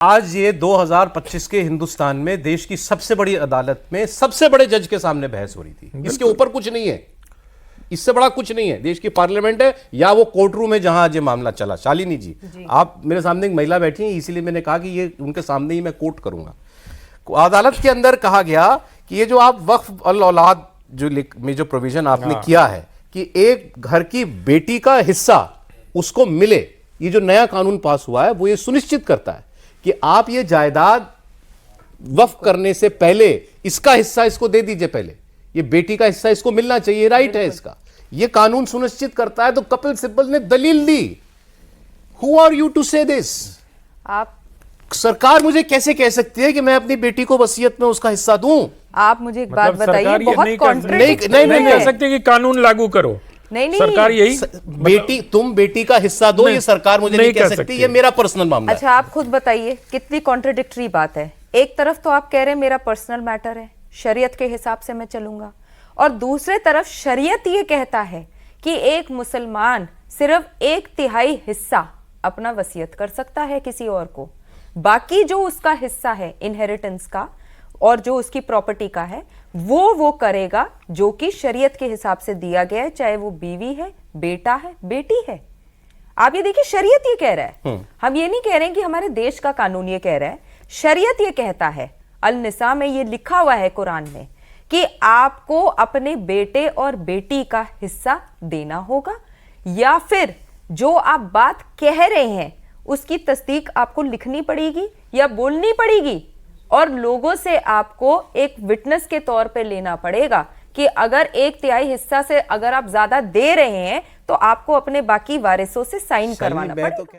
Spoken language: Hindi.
आज ये 2025 के हिंदुस्तान में देश की सबसे बड़ी अदालत में सबसे बड़े जज के सामने बहस हो रही थी। इसके ऊपर कुछ नहीं है, इससे बड़ा कुछ नहीं है। देश की पार्लियामेंट है या वो कोर्ट रूम है जहां आज ये मामला चला। शालिनी जी, आप मेरे सामने एक महिला बैठी हैं, इसीलिए मैंने कहा कि ये उनके सामने ही मैं कोट करूंगा। अदालत के अंदर कहा गया कि ये जो आप वक्फ अल औलाद में जो प्रोविजन आपने किया है कि एक घर की बेटी का हिस्सा उसको मिले, ये जो नया कानून पास हुआ है वो ये सुनिश्चित करता है कि आप ये जायदाद वक्फ करने से पहले इसका हिस्सा इसको दे दीजिए, पहले ये बेटी का हिस्सा इसको मिलना चाहिए, राइट है इसका, ये कानून सुनिश्चित करता है। तो कपिल सिब्बल ने दलील दी। हु आर यू टू से दिस? आप सरकार मुझे कैसे कह सकती है कि मैं अपनी बेटी को वसीयत में उसका हिस्सा दूं? आप मुझे एक बात बताइए, बहुत नहीं कॉन्ट्रडिक्टरी कह सकते कि कानून लागू करो। नहीं सरकार यही बेटी, तुम बेटी का हिस्सा दो, ये सरकार मुझे नहीं कह सकती, ये मेरा पर्सनल मामला है। अच्छा, आप खुद बताइए कितनी कॉन्ट्रडिक्टरी बात है। एक तरफ तो आप कह रहे हैं मेरा पर्सनल मैटर है, शरीयत के हिसाब से मैं चलूंगा, और दूसरे तरफ शरीयत ये कहता है कि एक मुसलमान सिर्फ 1/3 हिस्सा अपना वसीयत कर सकता है किसी और को, बाकी जो उसका हिस्सा है इनहेरिटेंस का और जो उसकी प्रॉपर्टी का है वो करेगा जो कि शरीयत के हिसाब से दिया गया है, चाहे वो बीवी है, बेटा है, बेटी है। आप ये देखिए, शरीयत ये कह रहा है, हम ये नहीं कह रहे हैं कि हमारे देश का कानून ये कह रहा है, शरीयत ये कहता है। अल निसा में ये लिखा हुआ है कुरान में कि आपको अपने बेटे और बेटी का हिस्सा देना होगा, या फिर जो आप बात कह रहे हैं उसकी तस्दीक आपको लिखनी पड़ेगी या बोलनी पड़ेगी, और लोगों से आपको एक विटनेस के तौर पे लेना पड़ेगा कि अगर 1/3 हिस्सा से अगर आप ज्यादा दे रहे हैं तो आपको अपने बाकी वारिसों से साइन करवाना पड़ेगा।